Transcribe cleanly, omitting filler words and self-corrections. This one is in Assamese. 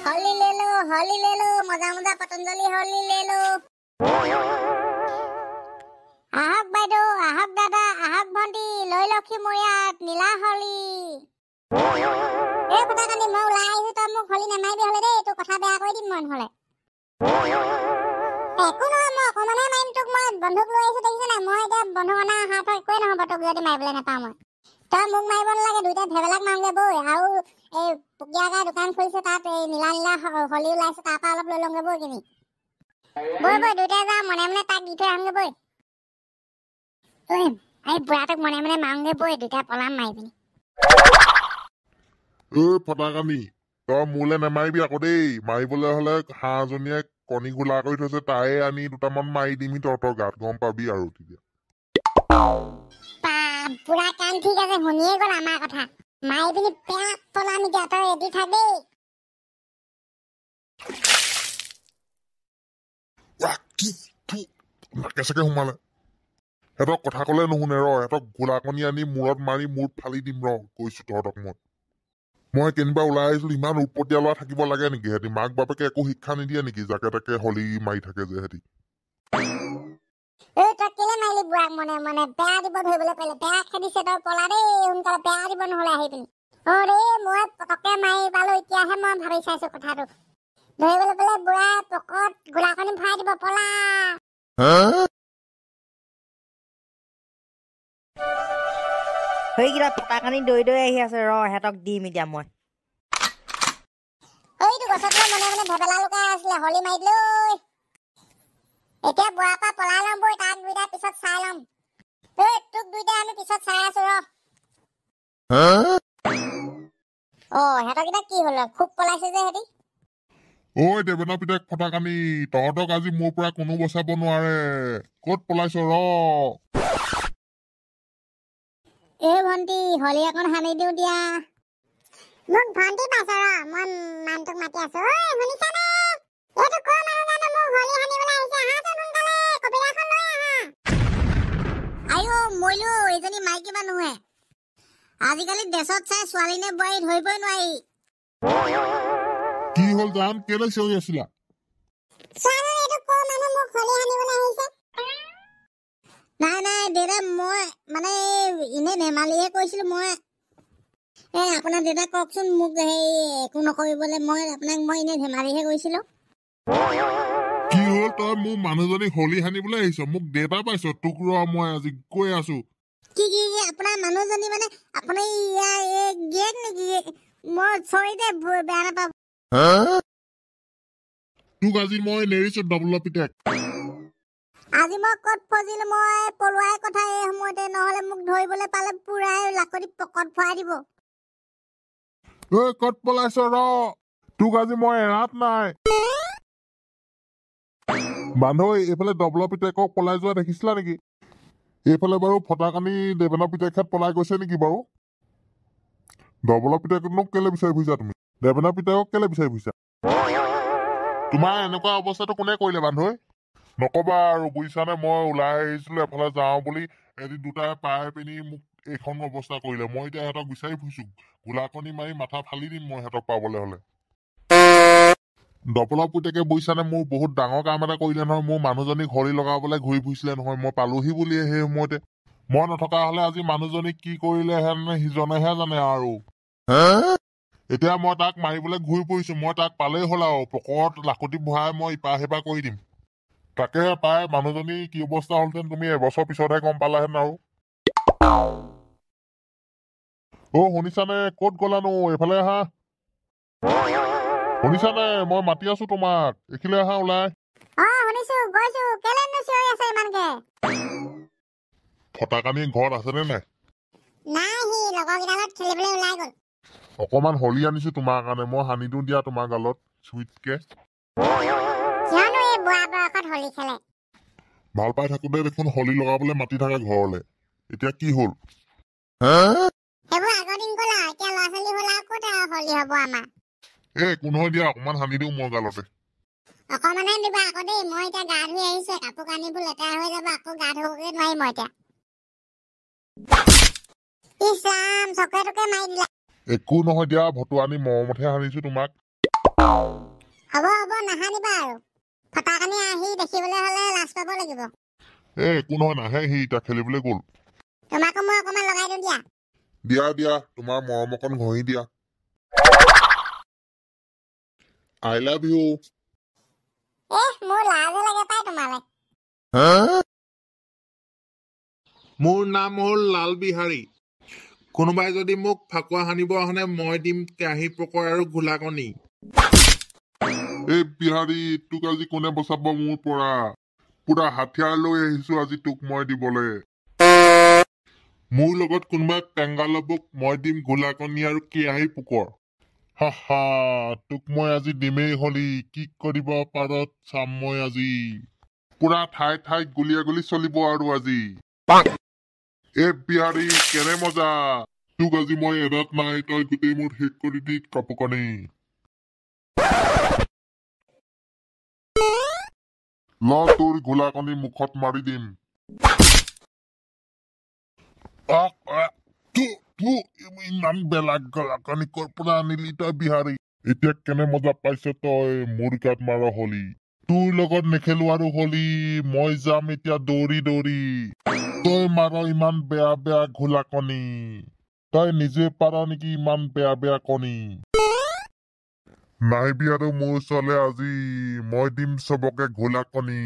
होली ले लो मजा मजा पतंजलि होली ले लो आहक बाइदो आहक दादा आहक भंटी লৈ লক্ষী ময়াত নীলা হলি এ পতাকানি মই ওলাই আহিছো তই মোক হলি নামাইবি হলে দেই তো কথা বেয়া কৰি দিম মন হলে একো নহয় মই অকমানে মাইম তোক মই বন্ধুক লৈ আহিছো দেখিছ না মই এতিয়া বন্ধু অনা হাত একোৱে নহব তোক যদি মাৰিবলৈ নাপাওঁ মই তই মোক মাৰিব নালাগে দুইটা ভেবেলাক মামগে বৈ আৰু এই পুকিয়াকা দোকান খুলিছে তাত এই নীলা নীলা হলি ওলাইছে তাৰ পৰা অলপ লৈ লংগে বৈ কিনি বৈ দুইটা যা মনে মনে তাক দি থৈ আহমগে বৈ ঐ এই বুঢ়াটোক মনে মনে মাৰোগে বৈ দুইটা পলাম মাৰি পিনি ফটাকানি তই মোলে নামাৰিবি আকৌ দেই মাৰিবলৈ হলে হাঁহজনীয়ে কণী গোলা কৰি থৈছে তাই আনি দুটামান মাৰি দিমি তহঁতৰ গাত গম পাবি আৰু তেতিয়া পুৰা কাম ঠিক আছে শুনিয়ে গ'ল আমাৰ কথা মাৰি পিনি পেয়া পলাম এতিয়া তই ৰেডি থাক দেই নাকে চাকে সোমালে সিহঁতক কথা কলে নুশুনে ৰ সিহঁতক গোলাকণী আনি মূৰত মাৰি মূৰত ফালি দিম ৰ কৈছো তহঁতক মই কেনিবা ওলাই আহিছিলো ইমান উৎপতীয়া ল'ৰা থাকিব লাগে নেকি সিহঁতি মাক বাপেকে একো শিক্ষা নিদিয়ে নেকি যাকে তাকে হলি মাৰি থাকে যে সিহঁতি তই কেলে মাৰিলি বুঢ়াক মনে মনে বেয়া দিব ধৰিবলৈ পাৰিলে বেয়া খেদিছে তই পলা দেই সোনকালে বেয়া দিব নহলে আহি পিনি ৰে মই পটককে মাৰি পালো এতিয়াহে মই ভাবি চাইছো কথাটো ধৰিবলৈ পালে বুঢ়া পকত গোলাখনি ভৰাই দিব পলা কিবা পতাকানি দৈ দৈ আহি আছে ৰ হেতক দিম এতিয়া মই এইটো গছত মনে মনে ভেবেলা লুকাই আছিলে হলি মাৰি দিলৈ এতিয়া বুঢ়া পৰা পলাই ল'ম বৈ তাক দুইটা পিছত চাই ল'ম তোক দুইটা আমি পিছত চাই আছো ৰ সিহঁতক এতিয়া কি হল খুব পলাইছে যে সিহঁতি ঐ দেৱেন্দ্ৰ পিতেক ফটাকানি তহঁতক আজি মোৰ পৰা কোনো বচাব নোৱাৰে ক'ত পলাইছ ৰ ভন্টি হলি এখন সানি দিও দিয়া মোক ভন্টি পাইছ ৰ মই মানুহটোক মাতি আছো ঐ শুনিছানে এইটো কোন মানুহ জানো মোক হলি সানিবলৈ আহিছে আহাচোন সোনকালে কবিৰাখন লৈ আহা আইও মইলো এইজনী মাইকী মানুহে আজিকালি দেশত চাই ছোৱালী নে বোৱাৰী ধৰিবই নোৱাৰি কি হল জান কেলে চিঞৰি আছিলা নাই দেউতা মই মানে এনে ধেমালিহে কৈছিলো মই আপোনাৰ দেউতা কওকচোন মোক একো নকৰিবলৈ মই আপোনাক মই এনে ধেমালিহে কৈছিলো কি হল তই মোৰ মানুহজনী হলি সানিবলৈ আহিছ মোক দেউতা পাইছ তোক ৰ মই আজি কৈ আছো কি আপোনাৰ মানুহজনী মানে আপুনি গিয়েক নেকি মই চৰি দে বেয়া নাপাব তোক আজি মই নেৰিছো ডবল পিতেক আজি মই ক'ত ফজিলো মই পলোৱাই কথা এই সময়তে নহলে মোক ধৰিবলৈ পালে পুৰাই লাকতি পকত ভৰাই দিব ক'ত পলাইছ ৰ তোক আজি মই এৰাত নাই বান্ধৈ এইফালে ডবল পিতেকক পলাই যোৱা দেখিছিলা নেকি এইফালে বাৰু ফটাকানি দেৱেন্দ্ৰ পিতেকহেঁত পলাই গৈছে নেকি বাৰু ডবল পিতেকক কেলে বিচাৰি ফুৰিছা তুমি দেৱেন্দ্ৰ পিতেকক কেলে বিচাৰি ফুৰিছা তোমাৰ এনেকুৱা অৱস্থাটো কোনে কৰিলে বান্ধৈ নকবা আৰু বুজিছানে মই ওলাই আহিছিলো এফালে যাওঁ বুলি এদিন দুটাই পাই পিনি মোক এইখন অৱস্থা কৰিলে মই এতিয়া সিহঁতক বিচাৰি ফুৰিছো গোলাকণি মাৰি মাথা ফালি দিম মই সিহঁতক পাবলৈ হলে ডবল পুতেকে বুজিছানে মোৰ বহুত ডাঙৰ কাম এটা কৰিলে নহয় মোৰ মানুহজনীক হলি লগাবলৈ ঘূৰি ফুৰিছিলে নহয় মই পালোহি বুলিয়ে সেই সময়তে মই নথকা হলে আজি মানুহজনীক কি কৰিলেহেন সিজনেহে জানে আৰু এতিয়া মই তাক মাৰিবলৈ ঘূৰি ফুৰিছো মই তাক পালেই হ'ল আৰু পকৰত লাকতি ভৰাই মই ইপা সিপা কৰি দিম তাকে পাই মানুহজনী কি অৱস্থা হলহেঁতেন তুমি এবছৰ পিছতহে গম পালাহেঁতেন আৰু শুনিছানে ক'ত গলানো এইফালে আহা শুনিছানে মই মাতি আছো তোমাক এইখিলে আহা ওলাই ফটাকানি ঘৰত আছেনে নাই অকমান হলি আনিছো তোমাৰ কাৰণে মই সানি দিওঁ দিয়া তোমাৰ গালত চুইটকে ভাল পাই থাকোতে দেখোন হলি লগাবলৈ মাতি থাকে ঘৰলে এতিয়া কি হল একো নহয় দিয়া অকমান সানি দিওঁ মই গালতে অকমানে দিবা আকৌ দেই মই এতিয়া গা ধুই আহিছো কাপোৰ কানিবোৰ লেতেৰা হৈ যাব আকৌ গা ধুবগে নোৱাৰিম মই এতিয়া ইছলাম চকে টকে মাৰি দিলা একো নহয় দিয়া ভতুৱানি মৰমতহে সানিছো তোমাক হ'ব হ'ব নাহানিবা আৰু ফটাকানি আহি দেখিবলৈ হ'লে লাজ পাব লাগিব একো নহয় নাহে সি এতিয়া খেলিবলৈ গ'ল তোমাকো মই অকণমান লগাই দিওঁ দিয়া দিয়া দিয়া তোমাৰ মৰম অকণ ঘঁহি দিয়া আই লাভ ইউ মোৰ লাজে লাগে পাই তোমালৈ মোৰ নাম হ'ল লাল বিহাৰী কোনোবাই যদি মোক ফাকুৱা সানিব আহনে মই দিম কেৰাহী পকৰ আৰু ঘোলাকণী এই বিহাৰী তোক আজি কোনে বচাব মোৰ পৰা পুৰা হাথিয়াৰ লৈ আহিছো আজি তোক মই দিবলৈ মোৰ লগত কোনোবাই পেংগা ল'বক মই দিম গোলাকণী আৰু কেৰাহী পোকৰ হা তোক মই আজি দিমেই হলি কি কৰিব পাৰত চাম মই আজি পুৰা ঠাই ঠাইত গুলিয়াগুলি চলিব আৰু আজি এ বিহাৰী কেনে মজা তোক আজি মই এৰাত নাই তই গোটেই মোৰ শেষ কৰি দি কাপোৰ কানি ল তোৰ গোলাকণি মুখত মাৰি দিম ইমান বেলেগ গোলাকণি কৰ পৰা আনিলি তই বিহাৰী এতিয়া কেনে মজা পাইছ তই মোৰ গাত মাৰ হলি তোৰ লগত নেখেলো আৰু হলি মই যাম এতিয়া দৌৰি দৌৰি তই মাৰ ইমান বেয়া বেয়া গোলাকণি তই নিজে পাৰ নেকি ইমান বেয়া বেয়া কণী নাহিবি আৰু মোৰ ওচৰলে আজি মই দিম চবকে গোলাকণি